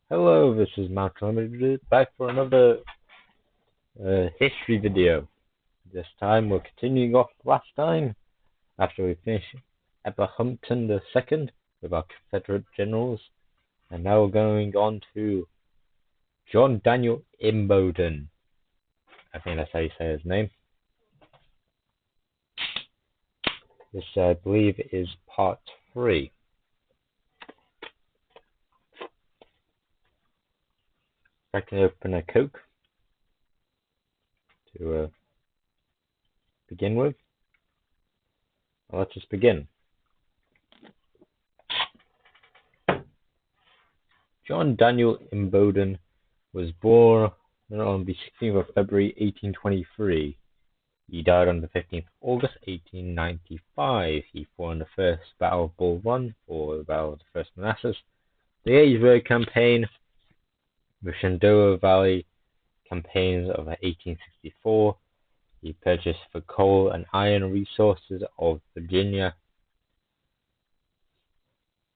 Hello, this is Malcolm back for another history video. This time we're continuing off last time after we finished Abrahampton II with our Confederate generals, and now we're going on to John Daniel Imboden. I think that's how you say his name. This, I believe, is part 3. I can open a Coke to begin with. Well, let's just begin. John Daniel Imboden was born on the 16th of February 1823. He died on the 15th of August 1895. He fought in the First Battle of Bull Run, or the Battle of the First Manassas, the Gettysburg Campaign, the Shenandoah Valley campaigns of 1864. He purchased the coal and iron resources of Virginia.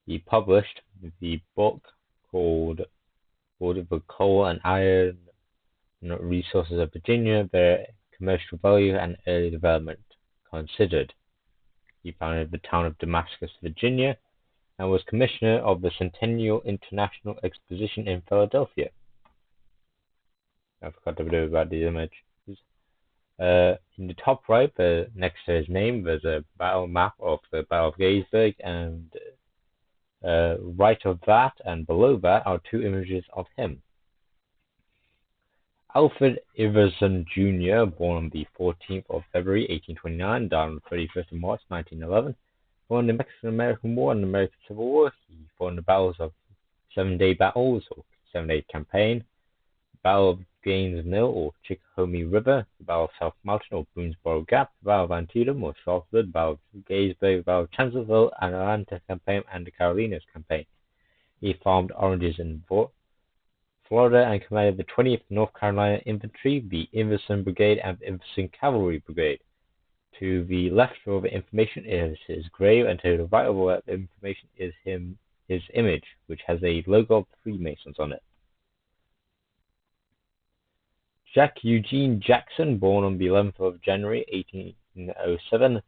He published the book called The Coal and Iron Resources of Virginia, Their Commercial Value and Early Development Considered. He founded the town of Damascus, Virginia, and was commissioner of the Centennial International Exposition in Philadelphia. I forgot to do about the image. In the top right, next to his name, there's a battle map of the Battle of Gettysburg, and right of that and below that are two images of him. Alfred Iverson Jr., born on the 14th of February 1829, died on the 31st of March 1911, fought in the Mexican-American War and the American Civil War. He fought in the battles of Seven-Day Battles, or Seven-Day Campaign, the Battle of Gaines Mill, or Chickahomie River, the Battle of South Mountain, or Boonesboro Gap, the Battle of Antietam, or Sharpsburg, the Battle of Gettysburg, the Battle of Chancellorsville, and Atlanta Campaign, and the Carolinas Campaign. He farmed oranges in Florida and commanded the 20th North Carolina Infantry, the Iverson Brigade, and the Iverson Cavalry Brigade. To the left of all the information is his grave, and to the right of all that information is his image, which has a logo of the Freemasons on it. Jack Eugene Jackson, born on the 11th of January 1807.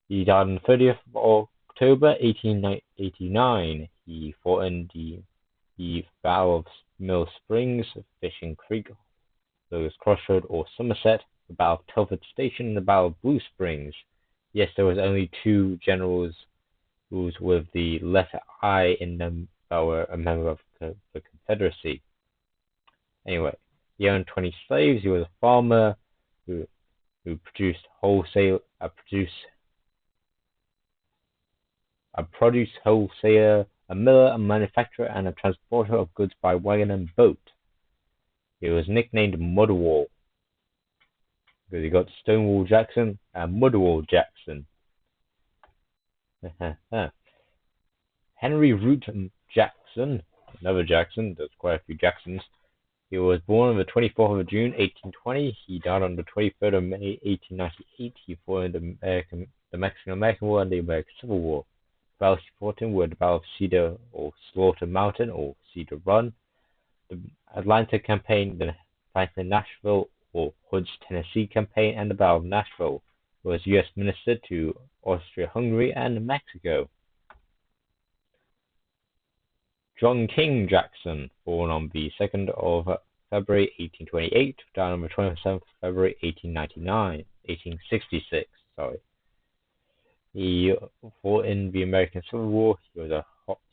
He died on the 30th of October 1889. He fought in the Battle of Mill Springs, Fishing Creek, Lewis Crossroad, or Somerset, the Battle of Telford Station, and the Battle of Blue Springs. Yes, there was only two generals with the letter I in them that were a member of the Confederacy. Anyway, he owned 20 slaves. He was a farmer who produced a produce wholesaler, a miller, a manufacturer, and a transporter of goods by wagon and boat. He was nicknamed Mudwall because he got Stonewall Jackson and Mudwall Jackson. Henry Root Jackson, another Jackson, there's quite a few Jacksons. He was born on the 24th of June 1820. He died on the 23rd of May 1898. He fought in the Mexican-American War and the American Civil War. The battles he fought in were the Battle of Cedar or Slaughter Mountain or Cedar Run, the Atlanta Campaign, the Franklin-Nashville or Hood's Tennessee Campaign, and the Battle of Nashville. He was U.S. Minister to Austria-Hungary and Mexico. John King Jackson, born on the 2nd of February 1828, died on the 27th of February 1866. He fought in the American Civil War. He was a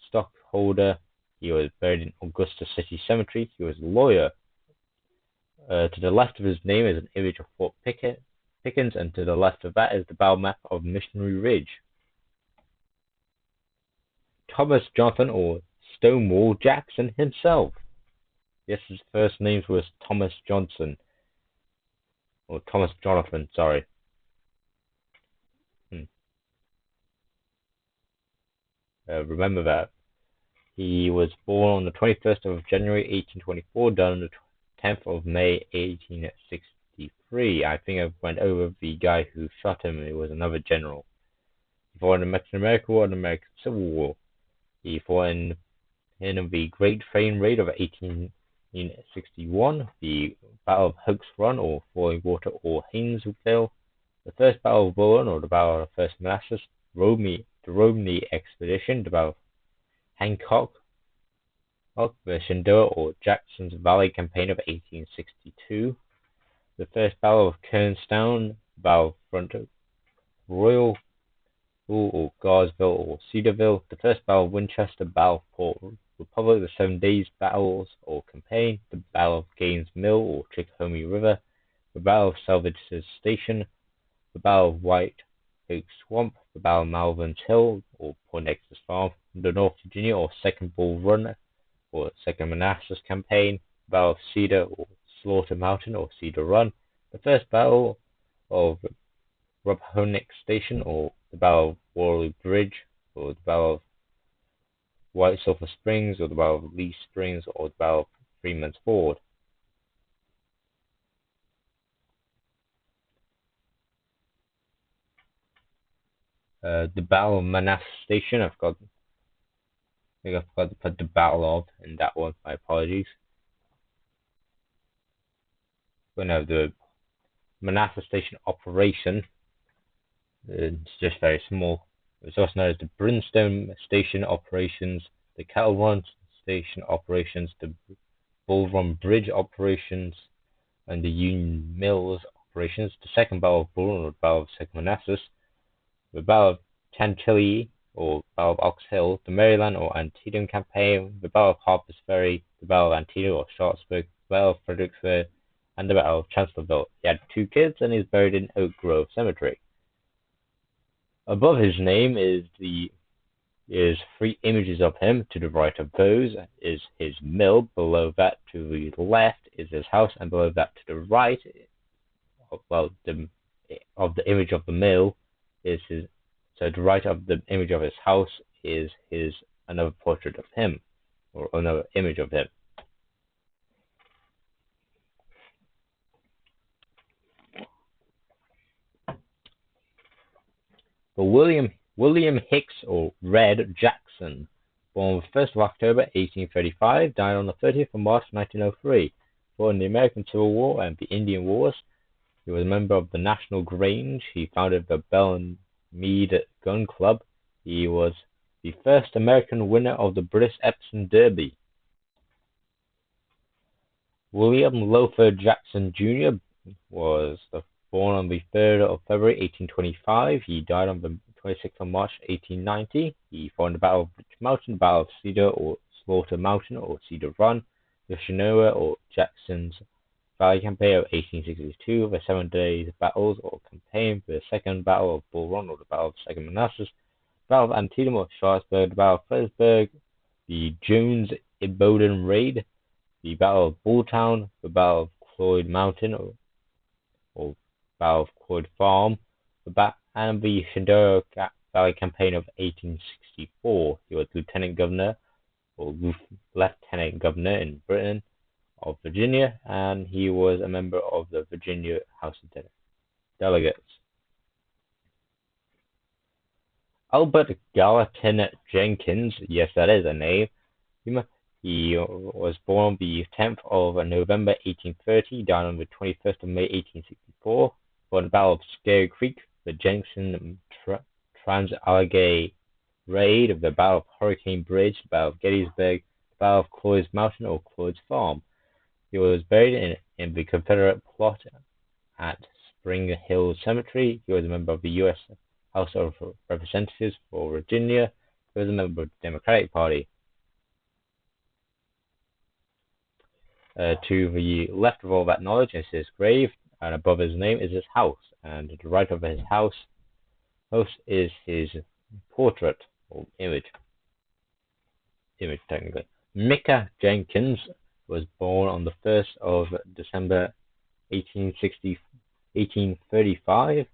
stockholder. He was buried in Augusta City Cemetery. He was a lawyer. To the left of his name is an image of Fort Pickens, and to the left of that is the battle map of Missionary Ridge. Thomas Jonathan, or Stonewall Jackson himself. Yes, his first name was Thomas Johnson. Or Thomas Jonathan, sorry. Remember that. He was born on the 21st of January 1824, died on the 10th of May 1863. I think I went over the guy who shot him. It was another general. He fought in the Mexican-American War and the American Civil War. He fought in in the Great Train Raid of 1861, the Battle of Hoke's Run or Falling Water or Haynesville, the First Battle of Bull Run or the Battle of First Manassas, the Romney Expedition, the Battle of Hancock, the Shenandoah or Jackson's Valley Campaign of 1862, the First Battle of Kernstown, the Battle of Front Royal or Gainesville or Cedarville, the First Battle of Winchester, Battle of Port Republic, the 7 Days Battles or Campaign, the Battle of Gaines Mill or Chickahomie River, the Battle of Salvage Station, the Battle of White Oak Swamp, the Battle of Malvern's Hill or Poindexter's Farm, the North Virginia or Second Bull Run or Second Manassas Campaign, the Battle of Cedar or Slaughter Mountain or Cedar Run, the First Battle of Rappahannock Station or the Battle of Waterloo Bridge or the Battle of White Sulphur Springs or the Battle of Lee Springs or the Battle of Freeman's Ford. The Battle of Manassas Station, I think I forgot to put the Battle of in that one, my apologies. But no, the Manassas Station operation is just very small. It was also known as the Brimstone Station operations, the Cattle Run Station operations, the Bull Run Bridge operations, and the Union Mills operations. The Second Battle of Bull Run, or the Battle of Second Manassas, the Battle of Chantilly, or Battle of Ox Hill, the Maryland or Antietam Campaign, the Battle of Harper's Ferry, the Battle of Antietam or Sharpsburg, the Battle of Fredericksburg, and the Battle of Chancellorsville. He had 2 kids and is buried in Oak Grove Cemetery. Above his name is 3 images of him. To the right of those is his mill. Below that, to the left, is his house, and below that, to the right, of the image of the mill is his. So to the right of the image of his house is another portrait of him, or another image of him. But William Hicks, or Red Jackson, born on the 1st of October 1835, died on the 30th of March 1903. Born in the American Civil War and the Indian Wars, he was a member of the National Grange. He founded the Bell and Mead Gun Club. He was the first American winner of the British Epsom Derby. William Lofer Jackson Jr. was born on the 3rd of February 1825. He died on the 26th of March 1890. He fought in the Battle of Rich Mountain, Battle of Cedar or Slaughter Mountain or Cedar Run, the Shenandoah or Jackson's Valley Campaign of 1862, the 7 Days Battles or Campaign, the Second Battle of Bull Run or the Battle of Second Manassas, the Battle of Antietam or Sharpsburg, the Battle of Fredericksburg, the Jones-Iboden Raid, the Battle of Bulltown, the Battle of Cloyd Mountain or Battle of Cloyd Farm, and the Shenandoah Valley Campaign of 1864. He was Lieutenant Governor or Lieutenant Governor in Britain of Virginia, and he was a member of the Virginia House of Delegates. Albert Gallatin Jenkins, yes, that is a name. He was born the 10th of November 1830, died on the 21st of May 1864, for the Battle of Scare Creek, the Jenkinson Trans-Allegheny Raid, the Battle of Hurricane Bridge, the Battle of Gettysburg, the Battle of Cloyd's Mountain or Cloyd's Farm. He was buried in the Confederate plot at Spring Hill Cemetery. He was a member of the U.S. House of Representatives for Virginia. He was a member of the Democratic Party. To the left of all that knowledge is his grave, and above his name is his house, and to the right of his house is his portrait or image technically. Micah Jenkins was born on the 1st of December 1835.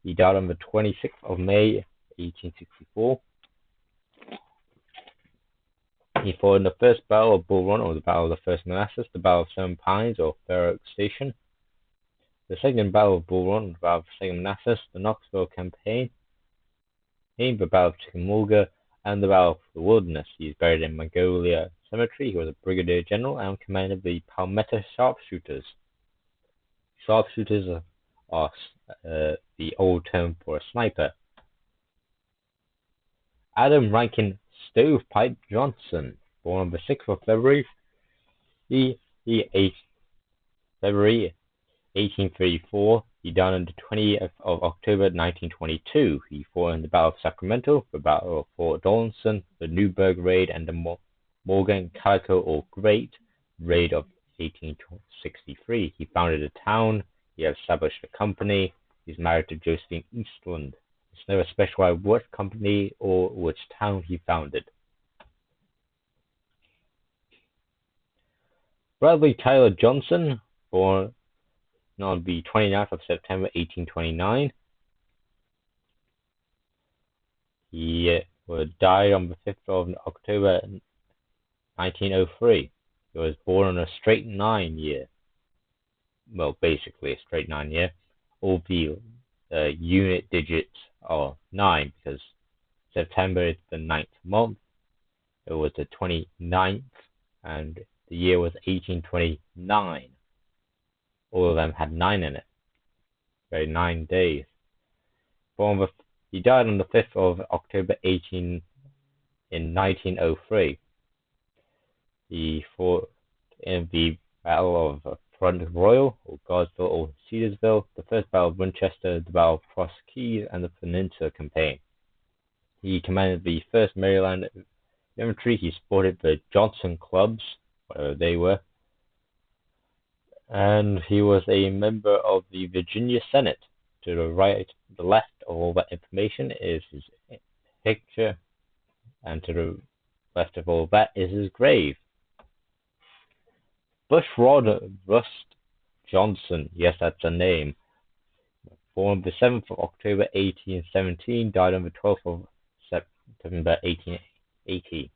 He died on the 26th of May 1864. He fought in the First Battle of Bull Run or the Battle of the First Manassas, the Battle of Seven Pines or Fair Oak Station, the Second Battle of Bull Run, the Battle of Second Manassas, the Knoxville Campaign, the Battle of Chickamauga, and the Battle of the Wilderness. He is buried in Mongolia Cemetery. He was a brigadier general and commanded the Palmetto sharpshooters. Sharpshooters are the old term for a sniper. Adam Rankin Stovepipe Johnson, born on the 6th of February, February 1834. He died on the 20th of October 1922. He fought in the Battle of Sacramento, the Battle of Fort Donelson, the Newburgh Raid, and the Morgan Calico or Great Raid of 1863. He founded a town. He established a company. He's married to Josephine Eastland. It's never specified what company or which town he founded. Bradley Tyler Johnson, born on the 29th of September 1829. He died on the 5th of October 1903. He was born on a straight 9 year. Well, basically a straight 9 year. All the unit digits are 9 because September is the 9th month. It was the 29th and the year was 1829. All of them had 9 in it. Very 9 days. He died on the 5th of October in 1903. He fought in the Battle of Front Royal, or Guardsville, or Cedarsville, the First Battle of Winchester, the Battle of Cross Keys, and the Peninsula Campaign. He commanded the 1st Maryland Infantry. He supported the Johnson Clubs, whatever they were, and he was a member of the Virginia Senate. To the left of all that information is his picture, and to the left of all that is his grave. Bushrod Rust Johnson, yes, that's a name. Born the 7th of October 1817, died on the 12th of September 1880.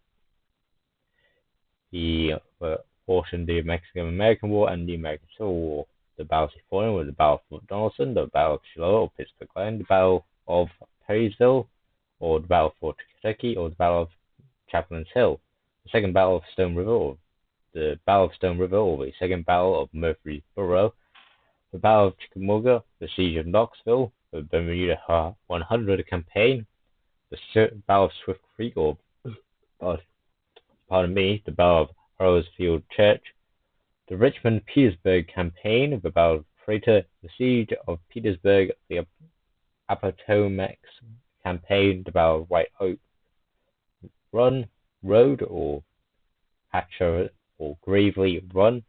He fought in the Mexican-American War and the American Civil War. The battles he fought in were the Battle of Fort Donelson, the Battle of Shiloh or Pittsburgh Line, the Battle of Perrysville, or the Battle of Fort Kentucky, or the Battle of Chaplain's Hill. The Second Battle of Stone River, or the Battle of Stone River, or the Second Battle of Murfreesboro, the Battle of Chickamauga, the Siege of Knoxville, the Bermuda 100 Campaign, the Battle of Swift Creek, or the Battle of Harrowsfield Church, the Richmond-Petersburg Campaign, the Battle of Freighter, the Siege of Petersburg, the Appomattox Campaign, the Battle of White Oak Run Road, or Hatcher or Gravely Run,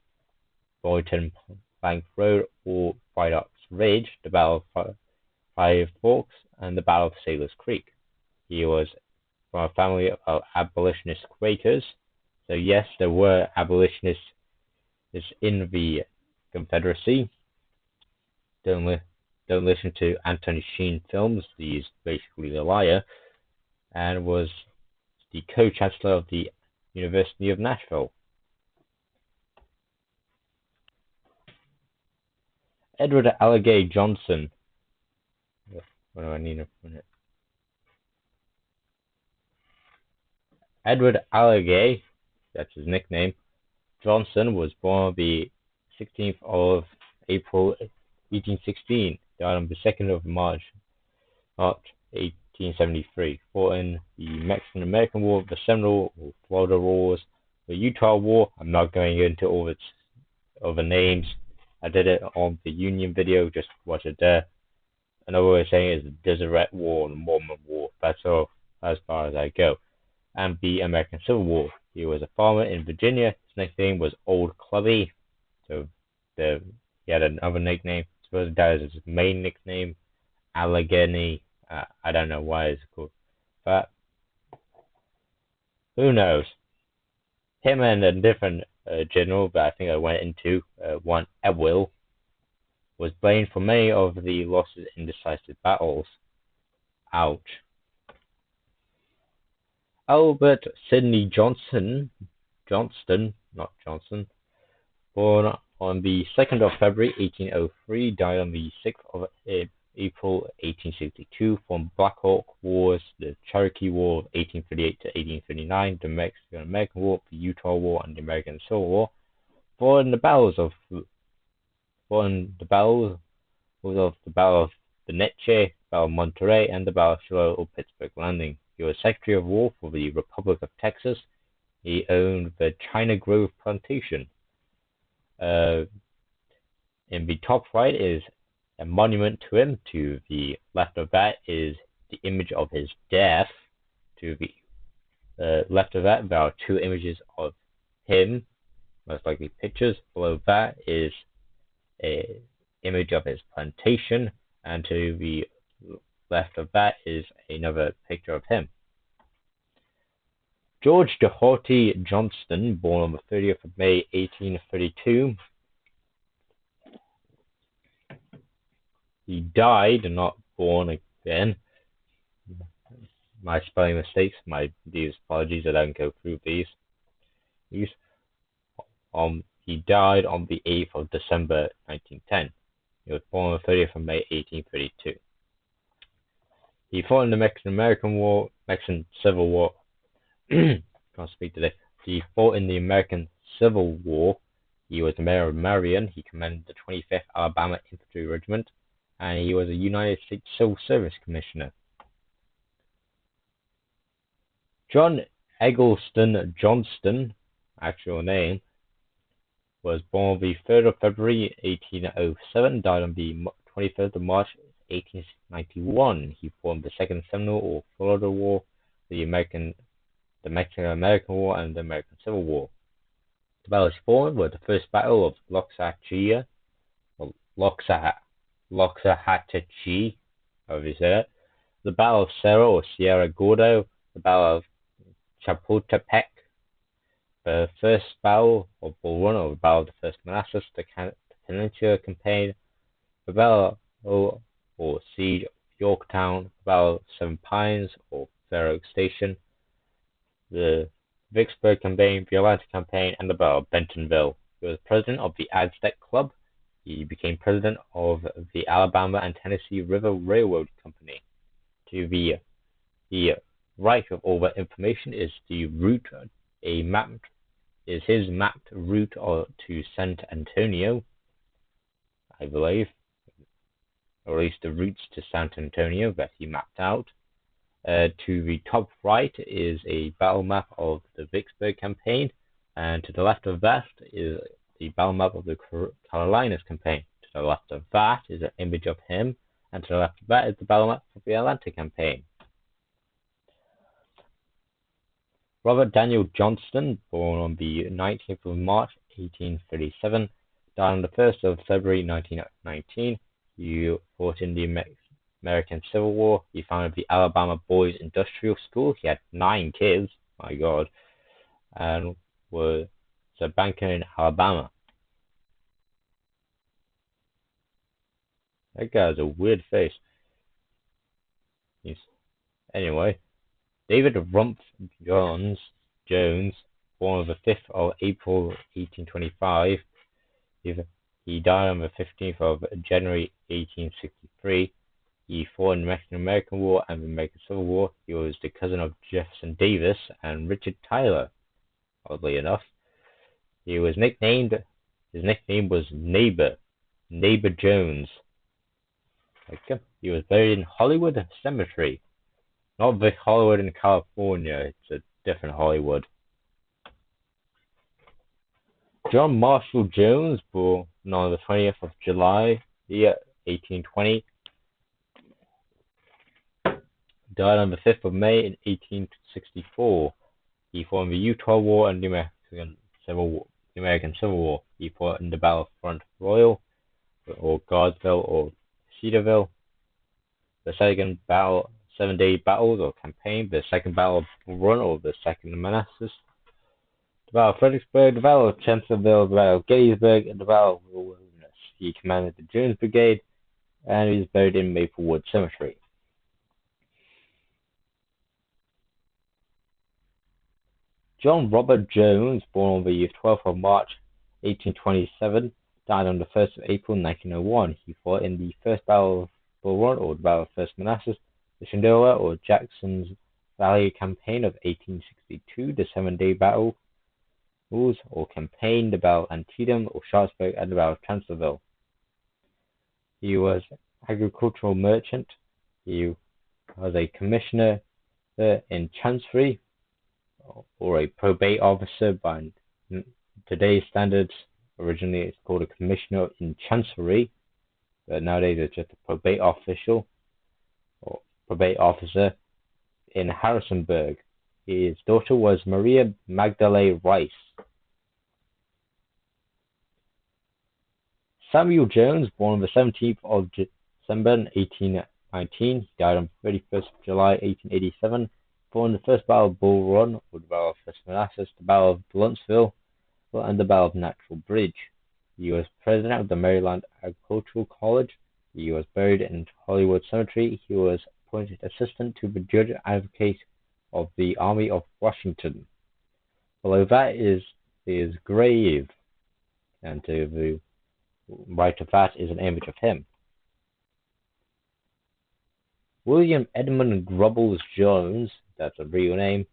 Boynton Bank Road, or White Ox Ridge, the Battle of Five Forks, and the Battle of Sailors Creek. He was from a family of abolitionist Quakers, so yes, there were abolitionists in the Confederacy. Don't listen to Anthony Sheen films. He's basically the liar, and was the co-chancellor of the University of Nashville. Edward Allegay Johnson. What do I need a minute? Edward Allegay, that's his nickname, Johnson was born on the 16th of April 1816, died on the 2nd of March 1873, fought in the Mexican-American War, the Seminole or Florida Wars, the Utah War. I'm not going into all its other names. I did it on the Union video, just watch it there. Another way of saying it is the Deseret War, the Mormon War. That's all as far as I go. And the American Civil War. He was a farmer in Virginia. His nickname was Old Clubby. So he had another nickname. I suppose that is his main nickname, Allegheny. I don't know why it's called that. Who knows? Him and a different general that I think I went into, one Ewell, was blamed for many of the losses in decisive battles. Ouch. Albert Sidney Johnston, not Johnson, born on the 2nd of February 1803, died on the 6th of April 1862, from Black Hawk Wars, the Cherokee War of 1838 to 1839, the Mexican-American War, the Utah War, and the American Civil War. Fought in the battles of the Battle of the Neche, Battle of Monterey, and the Battle of Shiloh or Pittsburgh Landing. He was Secretary of War for the Republic of Texas. He owned the China Grove Plantation. In the top right is a monument to him. To the left of that is the image of his death. To the left of that, there are two images of him, most likely pictures. Below that is an image of his plantation, and to the left of that is another picture of him. George Doherty Johnston, born on the 30th of May, 1832. He died, not born again. My spelling mistakes, my deepest apologies, I don't go through these. He died on the 8th of December, 1910. He was born on the 30th of May, 1832. He fought in the Mexican Civil War. Can't speak today. He fought in the American Civil War. He was the mayor of Marion. He commanded the 25th Alabama Infantry Regiment, and he was a United States Civil Service Commissioner. John Eggleston Johnston, actual name, was born on the 3rd of February 1807, died on the 23rd of March 1891. He fought in the Second Seminole or Florida War, the Mexican-American War, and the American Civil War. The battles he fought were the First Battle of Loxahatchee, however you say it, the Battle of Cerro or Sierra Gordo, the Battle of Chapultepec, the First Battle of Bull Run or the Battle of the First Manassas, the Peninsula Campaign, the Battle or Siege of Yorktown, the Battle of Seven Pines or Fair Oak Station, the Vicksburg Campaign, the Atlanta Campaign, and the Battle of Bentonville. He was president of the Aztec Club. He became president of the Alabama and Tennessee River Railroad Company. To the right of all that information is the route, his mapped route to San Antonio, I believe, or at least the routes to San Antonio that he mapped out. To the top right is a battle map of the Vicksburg Campaign, and to the left of that is the battle map of the Carolinas Campaign. To the left of that is an image of him, and to the left of that is the battle map of the Atlanta Campaign. Robert Daniel Johnston, born on the 19th of March 1837, died on the 1st of February 1919. He fought in the American Civil War. He founded the Alabama Boys Industrial School. He had 9 kids, my God, and was a banker in Alabama. That guy has a weird face. Anyway, David Rumpf Jones, born on the 5th of April 1825. He died on the 15th of January 1863. He fought in the Mexican-American War and the American Civil War. He was the cousin of Jefferson Davis and Richard Tyler, oddly enough. His nickname was Neighbor Jones. He was buried in Hollywood Cemetery. Not the Hollywood in California, it's a different Hollywood. John Marshall Jones, born on the 20th of July, 1820, died on the 5th of May in 1864. He fought in the Utah War and the American Civil War. He fought in the Battle of Front Royal, or Guardsville, or Cedarville. The second battle, 7-day battles or campaign, the second Battle of Bull Run or the Second Manassas, the Battle of Fredericksburg, the Battle of Chancellorsville, the Battle of Gettysburg, and the Battle of the Wilderness. He commanded the Jones Brigade, and he is buried in Maplewood Cemetery. John Robert Jones, born on the 12th of March 1827, died on the 1st of April 1901. He fought in the First Battle of Bull Run, or the Battle of First Manassas, the Shenandoah or Jackson's Valley Campaign of 1862, the Seven-Day Battle, or Campaign, the Battle of Antietam or Sharpsburg, and the Battle of Chancellorsville. He was an agricultural merchant. He was a commissioner in Chancery, or a probate officer by today's standards. Originally, it's called a commissioner in Chancery, but nowadays it's just a probate official or probate officer in Harrisonburg. His daughter was Maria Magdalene Rice. Samuel Jones, born on the 17th of December 1819, he died on 31st of July 1887, fought in the First Battle of Bull Run, or the Battle of First Manassas, the Battle of Bluentsville, and the Battle of Natural Bridge. He was president of the Maryland Agricultural College. He was buried in Hollywood Cemetery. He was appointed assistant to the judge advocate of the Army of Washington. Below that is his grave, and to the right of that is an image of him. William Edmund Grubbles Jones, that's a real name,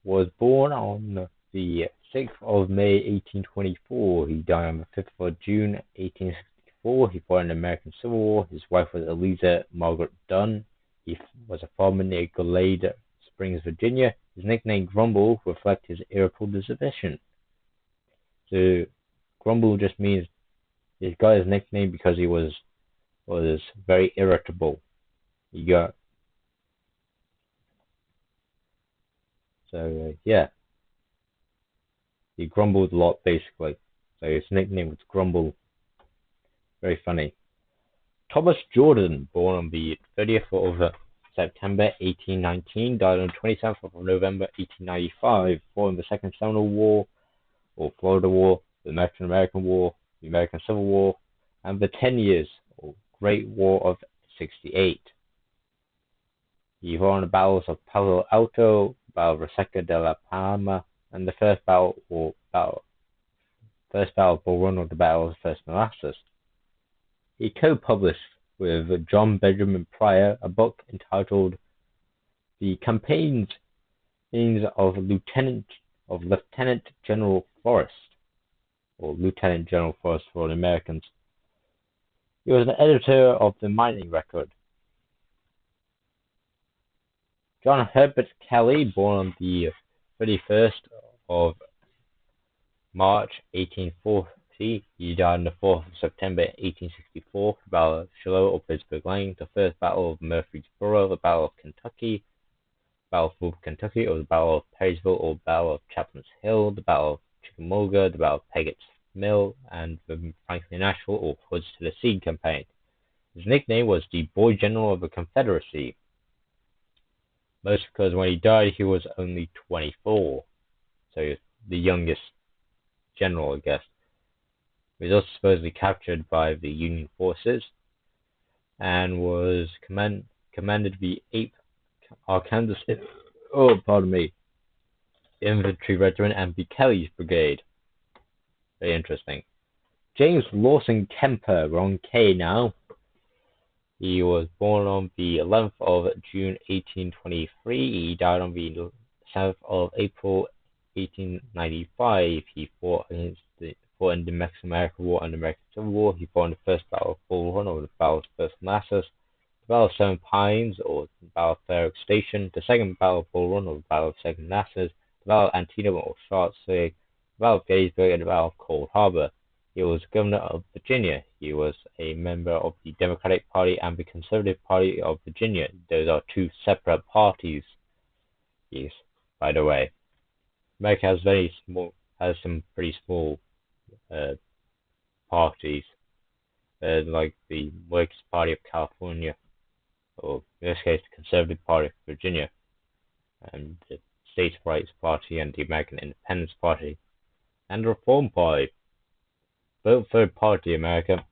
was born on the 6th of May 1824. He died on the 5th of June 1864. He fought in the American Civil War. His wife was Eliza Margaret Dunn. He was a farmer near Glade Springs, Virginia. His nickname Grumble reflects his irritable disposition. So Grumble just means he got his nickname because he was very irritable. Yeah. He grumbled a lot, basically. So his nickname was Grumble. Very funny. Thomas Jordan, born on the 30th of September 1819, died on the 27th of November 1895, fought in the Second Seminole War, or Florida War, the Mexican-American War, the American Civil War, and the 10 Years, or Great War of 68. He fought in the battles of Palo Alto, Battle of Resaca de la Palma, and the First Battle of Bull Run, or the Battle of First Manassas. He co-published with John Benjamin Pryor a book entitled The Campaigns of Lieutenant General Forrest, or Lieutenant General Forrest for the Americans. He was an editor of the Mining Record. John Herbert Kelly, born on the 31st of March 1840, he died on the 4th of September 1864, the Battle of Shiloh or Pittsburgh Lane, the First Battle of Murfreesboro, the Battle of Kentucky, Battlefield of Kentucky, or the Battle of Perrysville, or the Battle of Chapman's Hill, the Battle of Chickamauga, the Battle of Peggett's Mill, and the Franklin Nashville or Hoods to the Sea campaign. His nickname was the Boy General of the Confederacy, most because when he died he was only 24, so he was the youngest general, I guess. He was also supposedly captured by the Union forces and was commanded the 8th Arkansas Infantry Regiment and the Kelly's Brigade. Very interesting. James Lawson Kemper, we're on K now. He was born on the 11th of June 1823. He died on the 7th of April 1895. He fought in the Mexican-American War and the American Civil War. He fought in the First Battle of Bull Run, or the Battle of First Manassas, the Battle of Seven Pines, or the Battle of Fair Oak Station, the Second Battle of Bull Run, or the Battle of Second Manassas, the Battle of Antietam, or Sharpsburg, the Battle of Gettysburg, and the Battle of Cold Harbor. He was governor of Virginia. He was a member of the Democratic Party and the Conservative Party of Virginia. Those are two separate parties. Yes, by the way. America has some pretty small parties, like the Workers' Party of California, or in this case, the Conservative Party of Virginia, and the States' Rights Party, and the American Independence Party, and the Reform Party. Vote Third Party, America.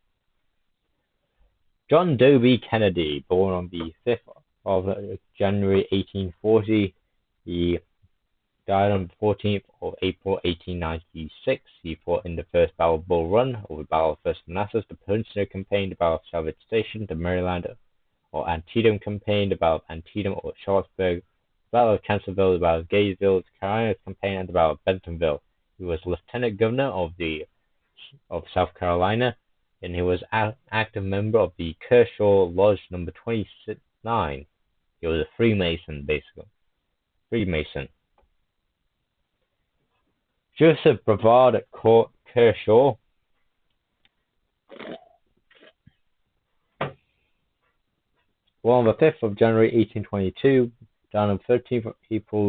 John Dobie Kennedy, born on the 5th of January 1840, he died on the 14th of April 1896. He fought in the First Battle of Bull Run, or the Battle of First Manassas, the Peninsula Campaign, the Battle of Salvage Station, the Maryland or Antietam Campaign, the Battle of Antietam or Charlottesburg, the Battle of Chancellorsville, the Battle of Gaysville, the Carolinas Campaign, and the Battle of Bentonville. He was Lieutenant Governor of South Carolina, and he was an active member of the Kershaw Lodge number 29. He was a Freemason, basically. Freemason. Joseph Brevard Kershaw born on the 5th of January 1822, died on the 13th of April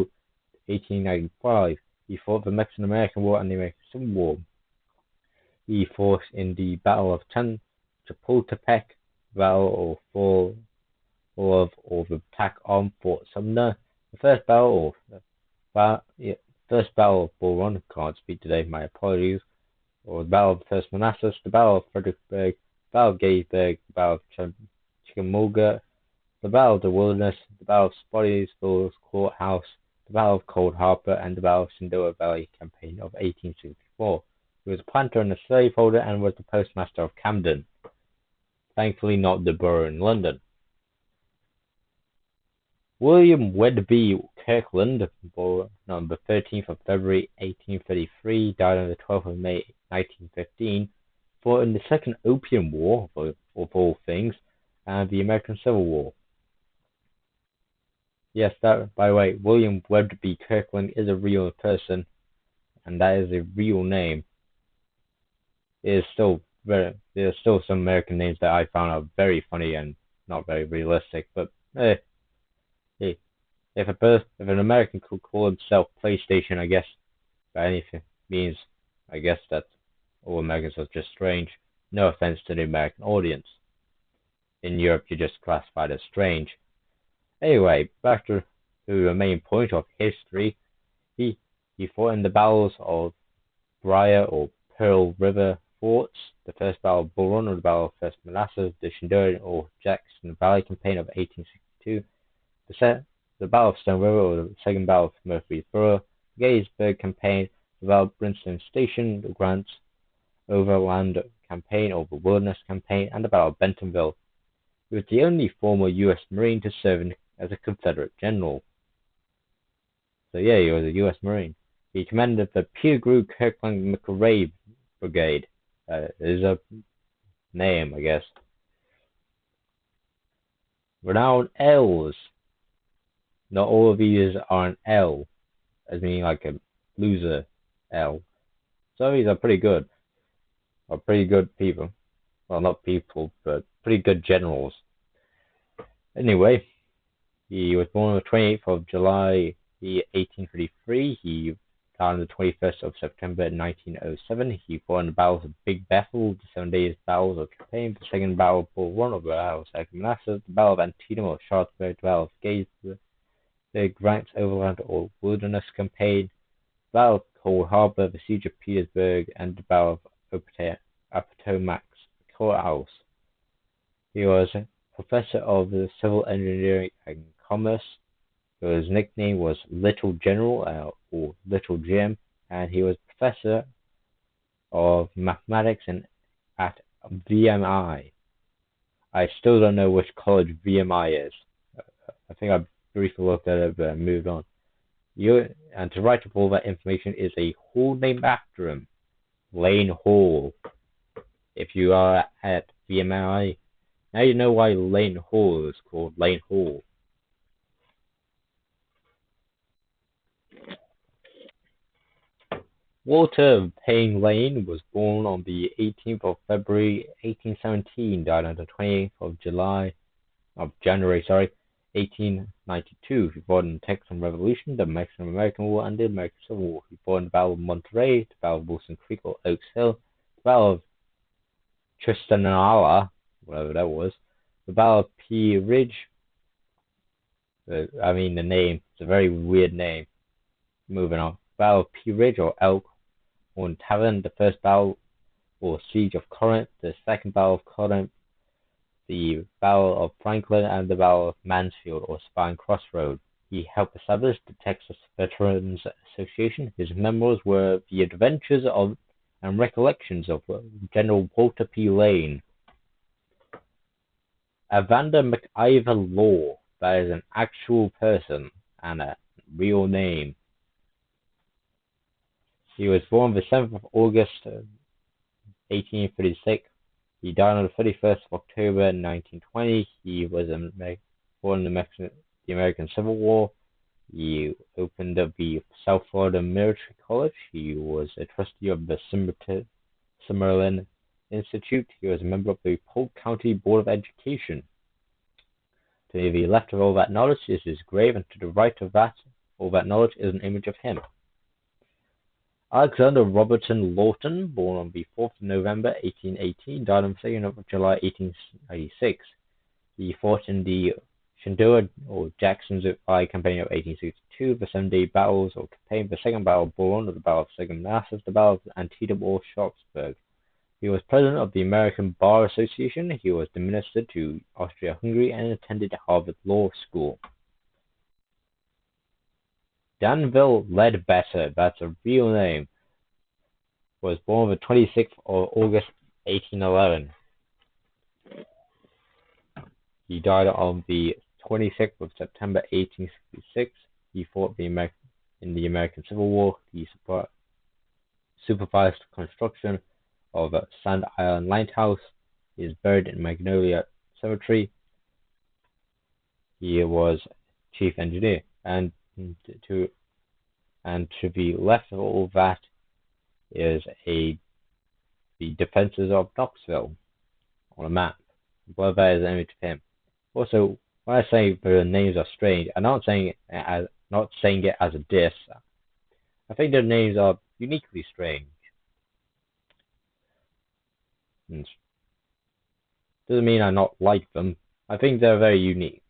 1895. He fought the Mexican-American War and the American Civil War. He fought in the Battle of Chapultepec, Battle of Fall of the attack on Fort Sumner, the First Battle of Bull Run. Can't speak today, my apologies. Or the Battle of First Manassas, the Battle of Fredericksburg, the Battle of Gettysburg, the Battle of Chickamauga, the Battle of the Wilderness, the Battle of Spottsylvania Courthouse, the Battle of Cold Harbor, and the Battle of Shenandoah Valley Campaign of 1864. He was a planter and a slaveholder and was the postmaster of Camden. Thankfully not the borough in London. William Wedby Kirkland, born on the 13th of February 1833, died on the 12th of May 1915, fought in the Second Opium War, of all things, and the American Civil War. Yes, that, by the way, William Wedby Kirkland is a real person, and that is a real name. There are still some American names that I found are very funny and not very realistic, but if an American could call himself PlayStation, I guess by anything means, I guess that all Americans are just strange. No offense to the American audience. In Europe, you're just classified as strange. Anyway, back to the main point of history. He fought in the battles of Briar or Pearl River forts, the First Battle of Bull Run or the Battle of First Manassas, the Shenandoah or Jackson Valley Campaign of 1862, the Battle of Stone River or the Second Battle of Murfreesboro, the Gettysburg Campaign, the Battle of Princeton Station, the Grant's Overland Campaign or the Wilderness Campaign, and the Battle of Bentonville. He was the only former U.S. Marine to serve as a Confederate general. So yeah, he was a U.S. Marine. He commanded the Pettigrew Kirkland McRae Brigade. Is a name, I guess. Renowned L's. Not all of these are an L, as meaning like a loser L. So these are pretty good. Or pretty good people. Well, not people, but pretty good generals. Anyway, he was born on the 28th of July, 1833. He died on the 21st of September 1907. He fought in the battles of Big Bethel, the 7 Days Battles of Campaign, the Second Battle of Bull Run, the Battle of Second Manassas, the Battle of Antietam or Charlottesburg, the Battle of Gettysburg, the Grant's Overland or Wilderness Campaign, the Battle of Cold Harbor, the Siege of Petersburg, and the Battle of Appomattox Courthouse. He was a professor of civil engineering and commerce. His nickname was Little General or Little Jim, and he was professor of mathematics at VMI. I still don't know which college VMI is. I think I briefly looked at it but moved on. And to write up all that information is a hall named after him, Lane Hall. If you are at VMI, now you know why Lane Hall is called Lane Hall. Walter Payne Lane was born on the 18th of February 1817, died on the 28th of January 1892. He fought in the Texan Revolution, the Mexican-American War, and the American Civil War. He fought in the Battle of Monterey, the Battle of Wilson Creek or Oaks Hill, the Battle of Tristanala, whatever that was, the Battle of Pea Ridge. The name, it's a very weird name. Moving on. Battle of Pea Ridge or Elk Horn Tavern, the First Battle or Siege of Corinth, the Second Battle of Corinth, the Battle of Franklin, and the Battle of Mansfield or Spine Crossroad. He helped establish the Texas Veterans Association. His memoirs were The Adventures of and Recollections of General Walter P. Lane. Evander McIver Law, that is an actual person and a real name. He was born the 7th of August, 1836. He died on the 31st of October, 1920. He was born in the American Civil War. He opened up the South Florida Military College. He was a trustee of the Summerlin Institute. He was a member of the Polk County Board of Education. To the left of all that knowledge is his grave, and to the right of that, all that knowledge is an image of him. Alexander Robertson Lawton, born on the 4th of November, 1818, died on the 2nd of July, 1896. He fought in the Shenandoah or Jackson's Eye Campaign of 1862, the Seven-Day Battles or Campaign, the Second Battle of Bull Run, the Battle of Second Manassas, the Battle of Antietam or Sharpsburg. He was president of the American Bar Association. He was the minister to Austria-Hungary and attended Harvard Law School. Danville Ledbetter, that's a real name, was born on the 26th of August, 1811. He died on the 26th of September, 1866. He fought in the American Civil War. He supervised construction of Sand Island Lighthouse. He is buried in Magnolia Cemetery. He was chief engineer, and to the left of all that is the defenses of Knoxville on a map. Well, that is an image of him. Also, when I say the names are strange, I'm not saying it as a diss. I think their names are uniquely strange. Doesn't mean I not like them. I think they're very unique.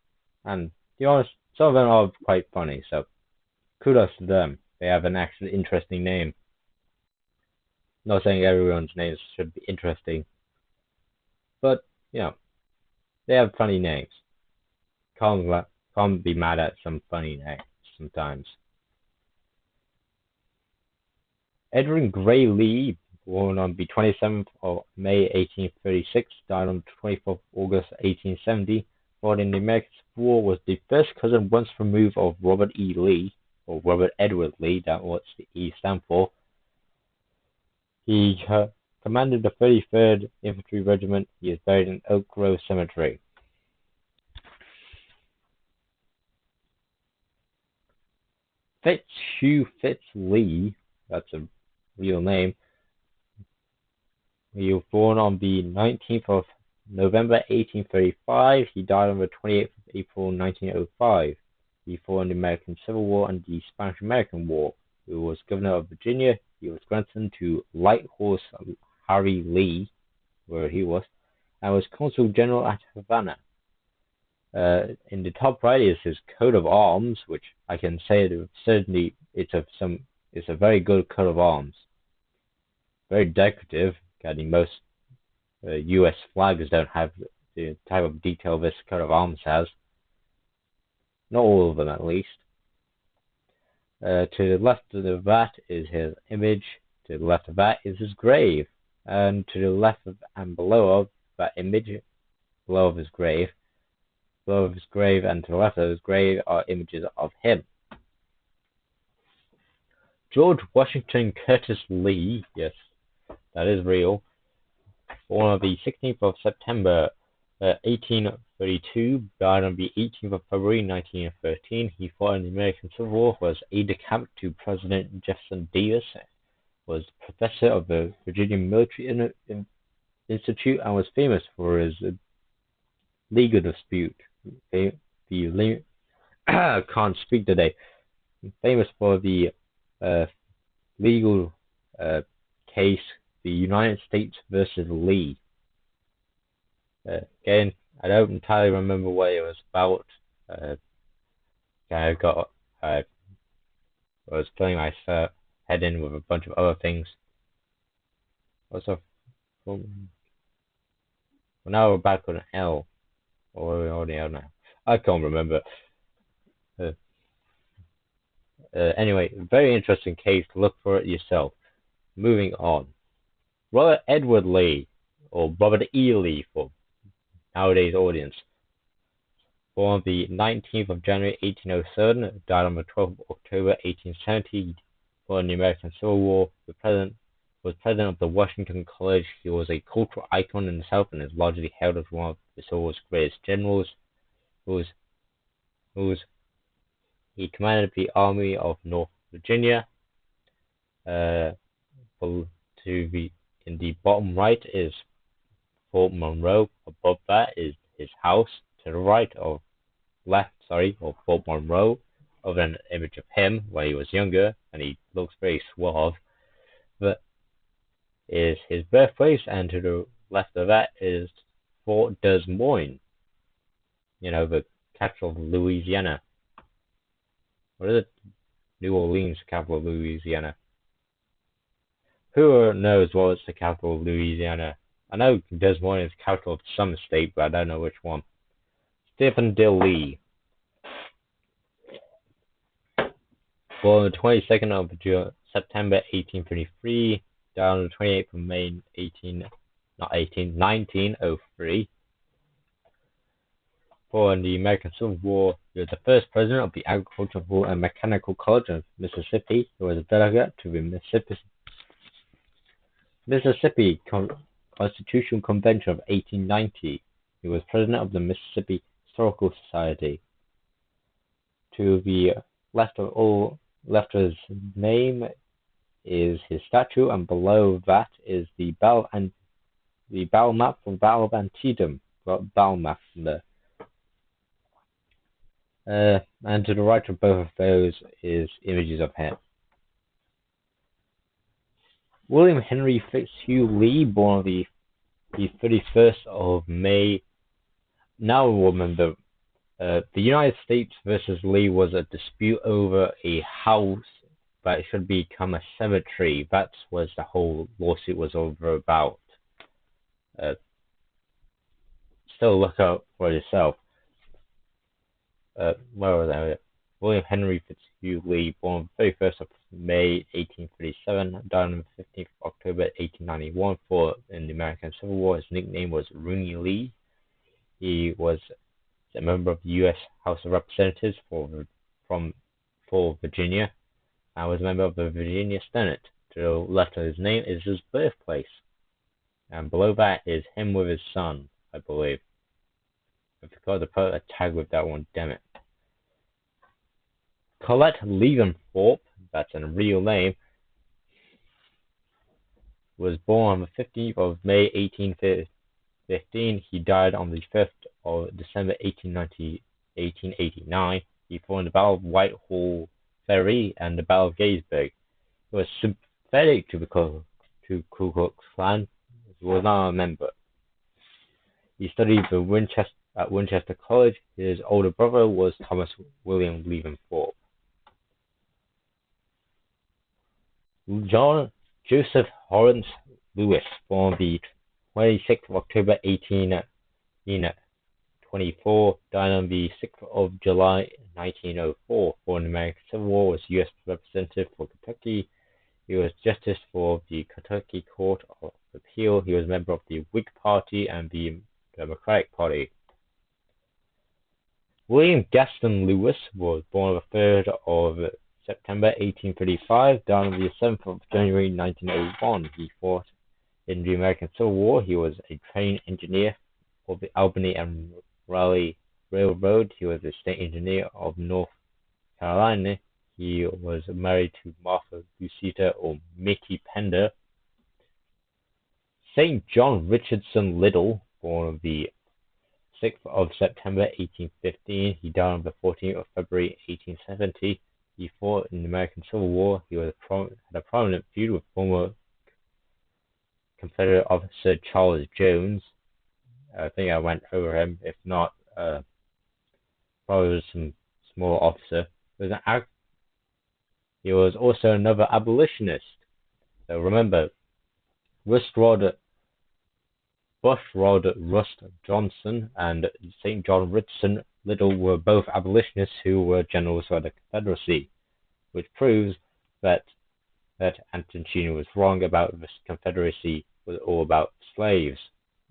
And to be honest, some of them are quite funny, so kudos to them. They have an actually interesting name. I'm not saying everyone's names should be interesting, but, they have funny names. Can't be mad at some funny names sometimes. Edwin Gray Lee, born on the 27th of May, 1836, died on the 24th of August, 1870, fought in the American Civil War, was the first cousin once removed of Robert E. Lee, or Robert Edward Lee, that's what the E stand for. He commanded the 33rd Infantry Regiment. He is buried in Oak Grove Cemetery. Fitzhugh Fitz Lee, that's a real name. He was born on the 19th of November, 1835. He died on the 28th of April, 1905. He fought in the American Civil War and the Spanish-American War. He was governor of Virginia. He was grandson to Light Horse Harry Lee, where he was, and was consul general at Havana. In the top right is his coat of arms, which I can say that certainly it's a very good coat of arms. Very decorative. Most U.S. flags don't have the type of detail this coat of arms has. Not all of them, at least. To the left of that is his image. To the left of that is his grave. And to the left of and below of that image, below of his grave and to the left of his grave are images of him. George Washington Curtis Lee, yes, that is real, born on the 16th of September, 1832, died on the 18th of February, 1913. He fought in the American Civil War, was aide-de-camp to President Jefferson Davis, was professor of the Virginia Military Institute, and was famous for his legal dispute. I can't speak today. Famous for the legal case, the United States versus Lee. Again, I don't entirely remember what it was about. I was filling my head in with a bunch of other things. Also, well, now we're back on L. Or are we already out now? I can't remember. Anyway, very interesting case. Look for it yourself. Moving on. Robert Edward Lee, or Robert E. Lee for nowadays audience, born the 19th of January 1807, died on the 12th of October 1870, born in the American Civil War, was president of the Washington College. He was a cultural icon in himself and is largely hailed as one of the Civil War's greatest generals. He commanded the Army of North Virginia. In the bottom right is Fort Monroe. Above that is his house. To the right of Fort Monroe, of an image of him when he was younger, and he looks very suave. That is his birthplace, and to the left of that is Fort Des Moines. The capital of Louisiana. What is it? New Orleans, capital of Louisiana. Who knows what's the capital of Louisiana? I know Des Moines is the capital of some state, but I don't know which one. Stephen Dill Lee. Born on the 22nd of September 1833, died on the 28th of May 1903. Born in the American Civil War, he was the first president of the Agricultural and Mechanical College of Mississippi. He was a delegate to the Mississippi Constitutional Convention of 1890. He was president of the Mississippi Historical Society. To the left of his name is his statue, and below that is the battle map from Battle of Antietam. Got battle map from there. And to the right of both of those is images of him. William Henry Fitzhugh Lee, born on the 31st of May. Now remember, the United States versus Lee was a dispute over a house that should become a cemetery. That was the whole lawsuit was over about. Still look out for yourself. Where was that? William Henry Fitzhugh Lee, born on the 31st of May 1837, died on the 15th of October 1891. Fought in the American Civil War. His nickname was Rooney Lee. He was a member of the U.S. House of Representatives for Virginia, and was a member of the Virginia Senate. To the left of his name is his birthplace, and below that is him with his son, I believe. I forgot to put a tag with that one, damn it. Colette Leaventhorpe, that's a real name, was born on the 15th of May 1815. He died on the 5th of December 1889. He fought in the Battle of Whitehall Ferry and the Battle of Gettysburg. He was sympathetic to Ku Klux Klan. He was not a member. He studied at Winchester College. His older brother was Thomas William Leaventhorpe. John Joseph Horrence Lewis, born the 26th of October 1824, died on the 6th of July 1904. Born in the American Civil War, was U.S. Representative for Kentucky. He was Justice for the Kentucky Court of Appeal. He was a member of the Whig Party and the Democratic Party. William Gaston Lewis was born on the 3rd of September 1835, died on the 7th of January 1901. He fought in the American Civil War. He was a train engineer for the Albany and Raleigh Railroad. He was a state engineer of North Carolina. He was married to Martha Lucita or Mitty Pender. St. John Richardson Little, born on the 6th of September 1815. He died on the 14th of February 1870. He fought in the American Civil War. He had a prominent feud with former Confederate officer Charles Jones. I think I went over him. If not, probably was some small officer. He was also another abolitionist. So remember, Bushrod Rust Johnson and St. John Richardson Little were both abolitionists who were generals for the Confederacy. which proves that Antoncini was wrong about this Confederacy was all about slaves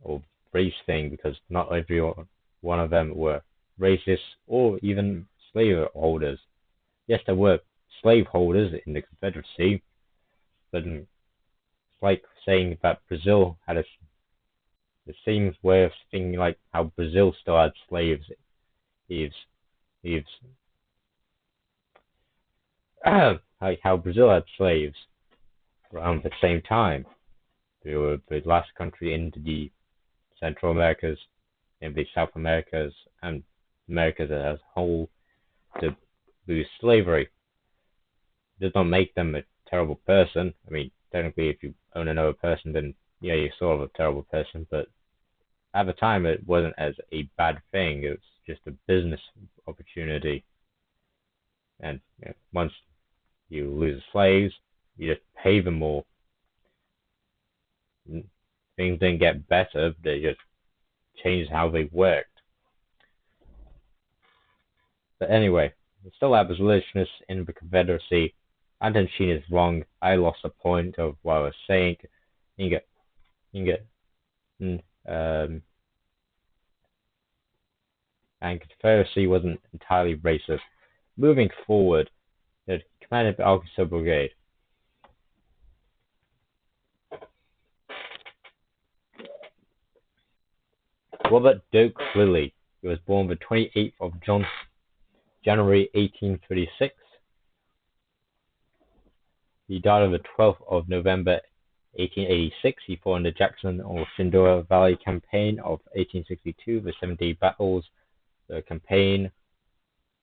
or race thing, because not every one of them were racists or even slaveholders. Yes, there were slaveholders in the Confederacy, but it's like saying that Brazil had the same way of thinking, like how Brazil still had slaves. Is like how Brazil had slaves around the same time. They were the last country into the Central Americas, in the South Americas, and Americas as a whole to lose slavery. It does not make them a terrible person. I mean, technically, if you own another person, then yeah, you're sort of a terrible person. But at the time, it wasn't as a bad thing. It was just a business opportunity. And once you lose slaves, you just pay them more. Things didn't get better; they just changed how they worked. But anyway, still abolitionists in the Confederacy. Antoncini is wrong. I lost the point of what I was saying. Inga, Inga, and Confederacy wasn't entirely racist. Moving forward, it commanded the Arkansas Brigade. Robert Doak Lilly. He was born the 28th of January 1836. He died on the 12th of November 1886. He fought in the Jackson or Shenandoah Valley Campaign of 1862, the 7-day battles, the campaign,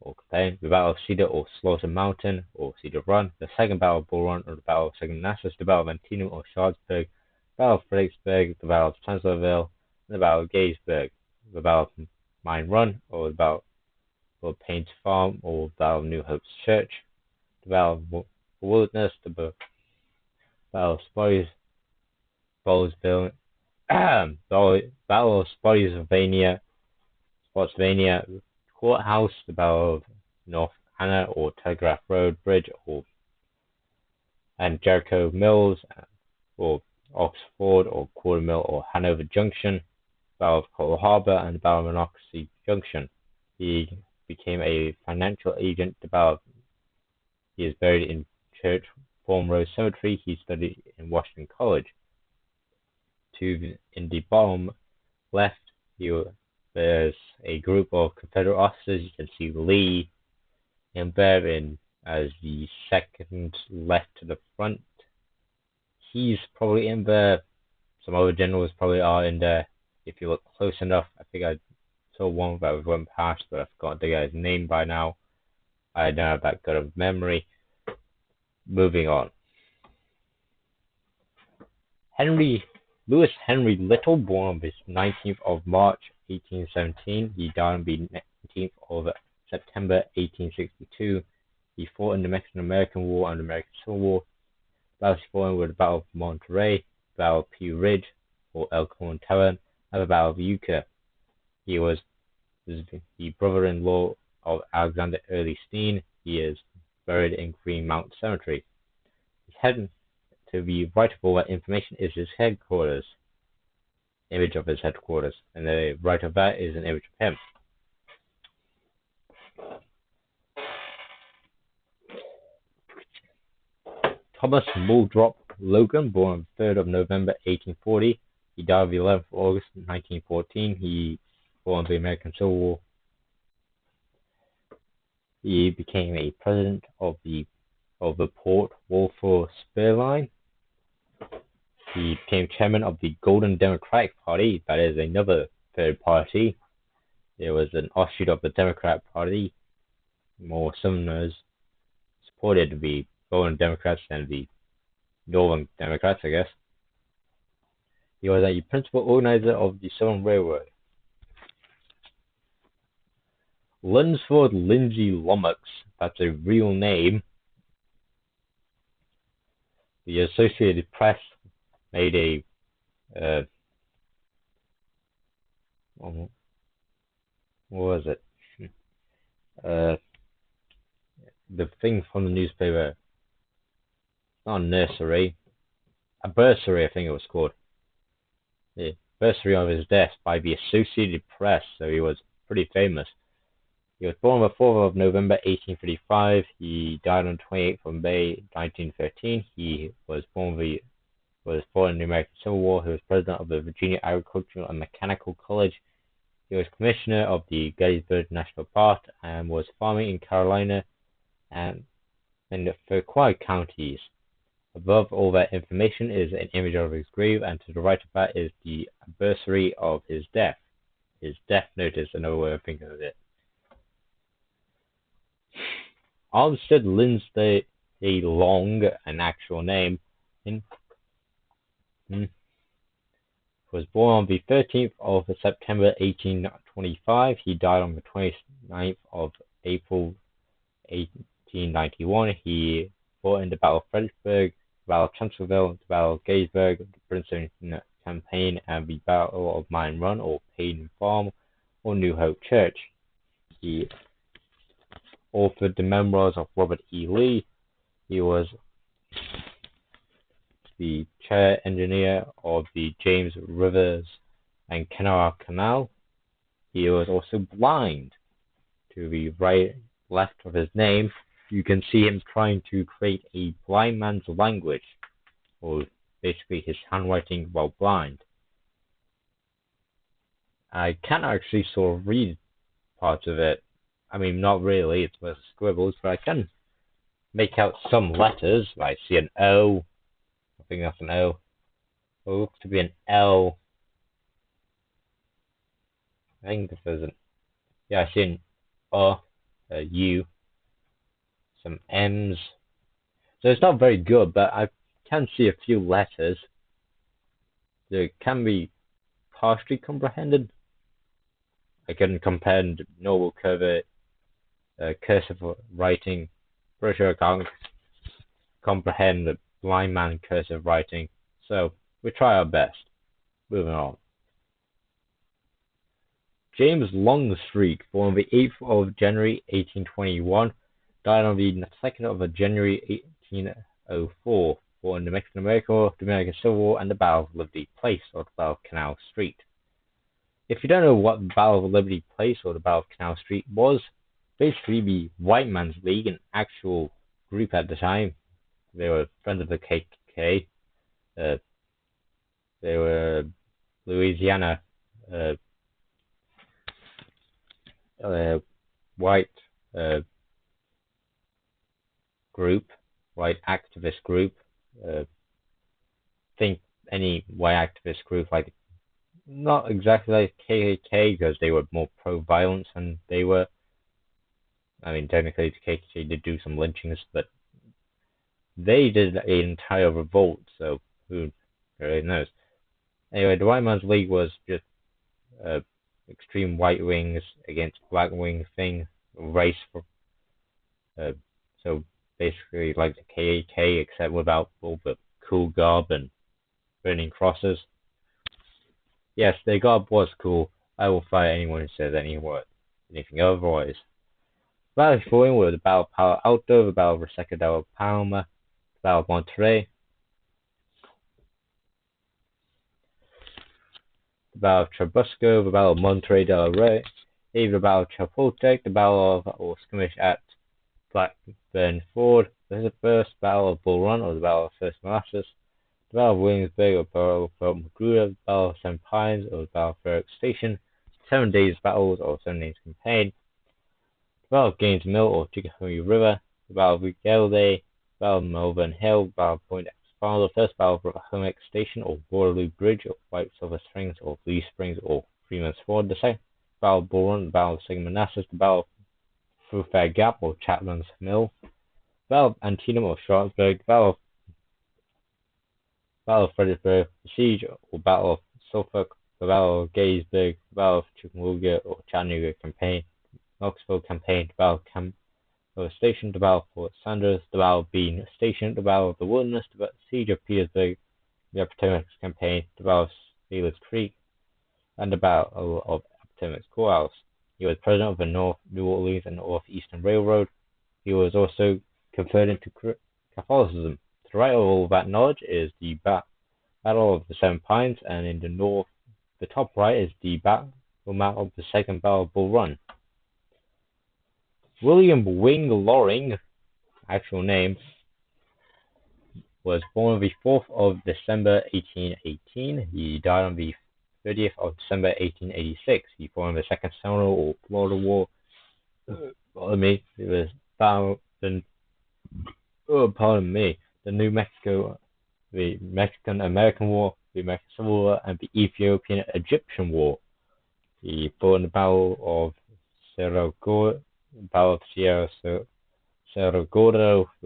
the Battle of Cedar or Slaughter Mountain or Cedar Run, the Second Battle of Bull Run or the Battle of Second Manassas, the Battle of Antietam or Sharpsburg, the Battle of Fredericksburg, the Battle of Chancellorsville, and the Battle of Gettysburg, the Battle of Mine Run or the Battle of Payne's Farm or the Battle of New Hope's Church, the Battle of Wilderness, the Battle of Spotsylvania, Battle of Spotsylvania, Courthouse, the Battle of North Anna or Telegraph Road Bridge, and Jericho Mills, or Oxford or Quarter Mill or Hanover Junction, Battle of Coal Harbor, and the Battle of Monocacy Junction. He became a financial agent. He is buried in Church Farm Road Cemetery. He studied in Washington College. In the bottom left, there's a group of Confederate officers. You can see Lee and Bevan as the second left to the front. He's probably in there. Some other generals probably are in there. If you look close enough, I think I saw one that we went past, but I forgot the guy's name by now. I don't have that good of memory. Moving on. Lewis Henry Little, born on the 19th of March 1817. He died on the 19th of September 1862. He fought in the Mexican-American War and the American Civil War. Battles he fought in were the Battle of Monterey, the Battle of Pea Ridge, or Elkhorn Terrace, and the Battle of Iuka. He was the brother-in-law of Alexander Early Steen. He is buried in Greenmount Cemetery. His head to the right of all that information is his headquarters. Image of his headquarters. And the right of that is an image of him. Thomas Muldrop Logan, born on the 3rd of November 1840. He died on the 11th of August 1914. He fought in the American Civil War. He became a president of the Port Walthall Spur Line. He became chairman of the Golden Democratic Party. That is another third party. There was an offshoot of the Democrat Party. More Southerners supported the Golden Democrats than the Northern Democrats, I guess. He was a principal organizer of the Southern Railroad. Lunsford Lindsay Lomax, that's a real name. The Associated Press made a what was it? the thing from the newspaper, not a nursery, a bursary, I think it was called. The bursary of his death by the Associated Press, so he was pretty famous. He was born on the 4th of November 1835. He died on 28th of May 1913. He was fought in the American Civil War. He was president of the Virginia Agricultural and Mechanical College. He was commissioner of the Gettysburg National Park and was farming in Carolina and in the acquired counties. Above all that information is an image of his grave, and to the right of that is the bursary of his death. His death notice, another way of thinking of it. Armstead Lindsay Long, an actual name, was born on the 13th of September 1825. He died on the 29th of April 1891. He fought in the Battle of Fredericksburg, the Battle of Chancellorsville, the Battle of Gettysburg, the Princeton Campaign, and the Battle of Mine Run, or Payne Farm, or New Hope Church. He authored the memoirs of Robert E. Lee. He was the chair engineer of the James Rivers and Kanawha Canal. He was also blind. To the left of his name, you can see him trying to create a blind man's language, or basically his handwriting while blind. I can't actually sort of read parts of it. I mean, not really, it's with scribbles, but I can make out some letters. I see an O. I think that's an O. It looks to be an L. I think if there's an... Yeah, I see an O, a U, some M's. So it's not very good, but I can see a few letters that can be partially comprehended. I can compare normal cursive writing. Pretty sure I can't comprehend the blind man cursive writing. So we try our best. Moving on. James Longstreet, born on the 8th of January 1821, died on the 2nd of January 1804, born in the Mexican America, the American Civil War, and the Battle of Liberty Place, or the Battle of Canal Street. If you don't know what the Battle of Liberty Place or the Battle of Canal Street was, basically the White Man's League, an actual group at the time. They were friends of the KKK. They were Louisiana white group, white activist group. Think any white activist group, like not exactly like KKK, because they were more pro-violence than they were. I mean, technically the KKK did do some lynchings, but they did an entire revolt, so who really knows. Anyway, the White Man's League was just extreme white wings against black wing thing, race for so basically like the KKK, except without all the cool garb and burning crosses. Yes, their garb was cool. I will fight anyone who says anything otherwise. The battle following were the Battle of Palo Alto, the Battle of Resaca del Palma, the Battle of Monterrey, the Battle of Churubusco, the Battle of Monterrey del Rey, the Battle of Chapultepec, the Battle of or skirmish at Blackburn Ford, the First Battle of Bull Run, or the Battle of First Manassas, the Battle of Williamsburg, or the Battle of Magruder, the Battle of St. Pines, or the Battle of Fairhope Station, 7 Days Battles, or 7 Days Campaign, the Battle of Gaines Mill, or Chickahominy River, the Battle of Miguel Day, the Battle of Melbourne Hill, the Battle of Point Espanola, the First Battle of Rappahannock Station, or Waterloo Bridge, or White Silver Springs, or Blue Springs, or Freeman's Ford, the Second Battle of Bull Run, the Battle of Second Manassas, the Battle of Fruitfare Gap, or Chapman's Mill, the Battle of Antietam, or Sharpsburg, the Battle of Fredericksburg, the Siege, or Battle of Suffolk, the Battle of Gettysburg, the Battle of Chickamauga, or Chattanooga Campaign, Knoxville Campaign, the Battle of Campbell Station, the Battle of Fort Sanders, the Battle of Bean Station, the Battle of the Wilderness, the Siege of Petersburg, the Potomac Campaign, the Battle of Sailor's Creek, and the Battle of Potomac's Courthouse. He was president of the North New Orleans and Northeastern Railroad. He was also converted to Catholicism. To the right of all that knowledge is the Battle of the Seven Pines, and in the north, the top right is the Battle of the Second Battle of Bull Run. William Wing Loring, actual name, was born on the 4th of December 1818. He died on the 30th of December 1886. He fought in the Second Seminole or Florida War. Pardon me. It was battle the New Mexico, the Mexican-American War, the American Civil War, and the Ethiopian-Egyptian War. He fought in the Battle of Cerro Gordo, the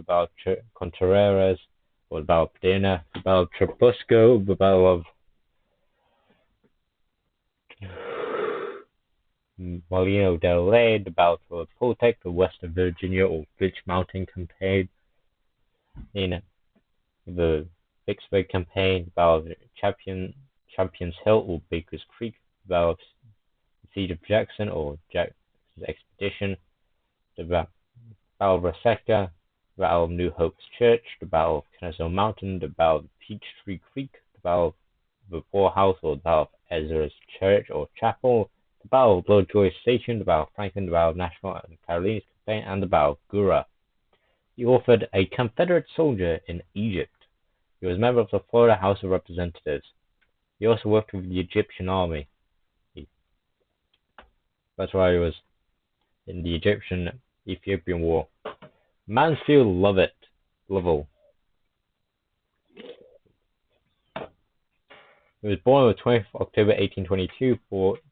Battle of Contreras, or the Battle of Padena, the Battle of Trubusco, the Battle of Molino del Rey, the Battle of Chapultepec, the Western Virginia or Ridge Mountain Campaign, in the Vicksburg Campaign, the Battle of Champions Hill or Baker's Creek, the Battle of the Siege of Jackson or Jackson's Expedition, the Battle of Resaca, the Battle of New Hope's Church, the Battle of Kennesaw Mountain, the Battle of Peachtree Creek, the Battle of the Poorhouse or the Battle of Ezra's Church or Chapel, the Battle of Lovejoy Station, the Battle of Franklin, the Battle of Nashville and Carolinas Campaign, and the Battle of Gura. He authored A Confederate Soldier in Egypt. He was a member of the Florida House of Representatives. He also worked with the Egyptian army. That's why he was in the Egyptian-Ethiopian War. Mansfield Lovell. He was born on the 20th of October 1822,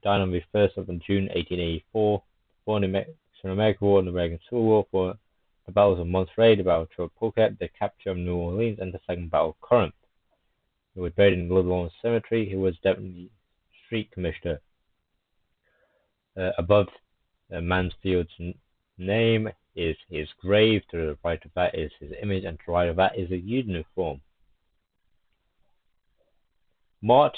died on the 1st of June 1884, born in the Mexican-American War and the American Civil War, for the battles of Monterrey, the Battle of Chapultepec, the capture of New Orleans, and the Second Battle of Corinth. He was buried in Little Lawn Cemetery. He was Deputy Street Commissioner. Above Mansfield's name is his grave. To the right of that is his image, and to the right of that is a uniform. Mart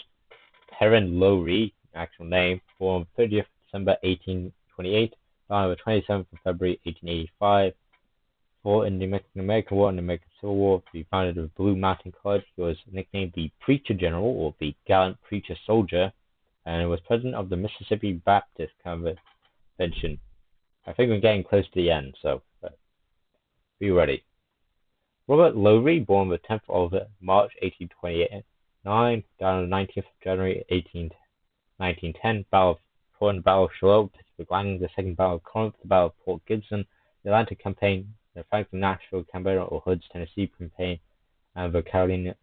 Perrin Lowry, actual name, born 30th December 1828, died on the 27th of February 1885. Fought in the Mexican-American War and the American Civil War. He founded the Blue Mountain College. He was nicknamed the Preacher General or the Gallant Preacher Soldier, and was president of the Mississippi Baptist Convention. I think we're getting close to the end, so be ready. Robert Lowry, born on the 10th of March 1829, died on the 19th of January 1910. Fought in the Battle of Shiloh, Pittsburgh Landing, the Second Battle of Corinth, the Battle of Port Gibson, the Atlantic Campaign, the Franklin-Nashville Campaign or Hood's Tennessee Campaign, and the Carolinas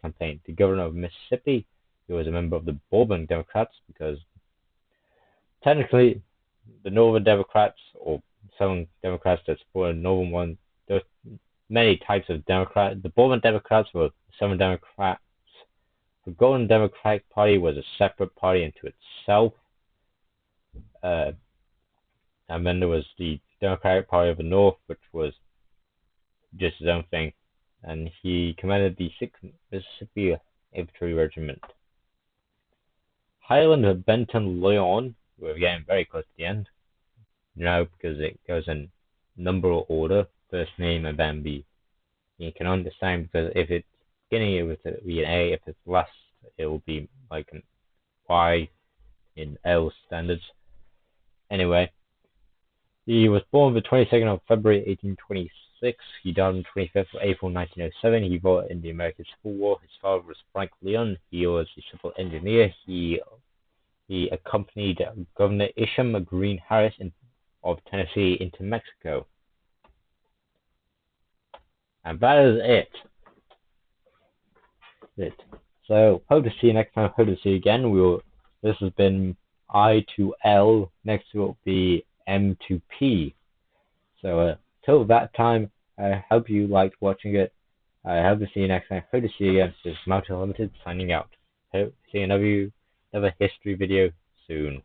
Campaign. The governor of Mississippi, he was a member of the Bourbon Democrats, because technically the Northern Democrats or Southern Democrats that supported the Northern one, there's many types of Democrats. The Bourbon Democrats were Southern Democrats. The Golden Democratic Party was a separate party unto itself. And then there was the Democratic Party of the North, which was just his own thing. And he commanded the 6th Mississippi Infantry Regiment. Highland of Benton Leon, we're getting very close to the end. Because it goes in number order, first name and then B. You can understand, because if it's beginning, it would be an A. If it's last, it will be like an Y in L standards. Anyway, he was born the 22nd of February 1826. He died on the 25th of April 1907. He fought in the American Civil War. His father was Frank Leon. He was a civil engineer. He accompanied Governor Isham Green Harris of Tennessee into Mexico. And that is it. So, hope to see you next time. Hope to see you again. This has been I to L. Next it will be M to P. So, till that time, I hope you liked watching it. I hope to see you next time. Hope to see you again. This is Mountain Limited signing out. Hope to see another history video soon.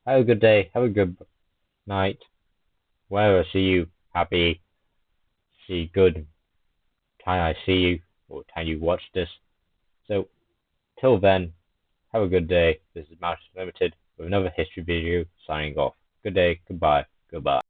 Have a good day. Have a good night. Whenever I see you, good time I see you, or time you watch this. So, till then, have a good day. This is Mountain Limited. with another history video signing off. Good day, goodbye, goodbye.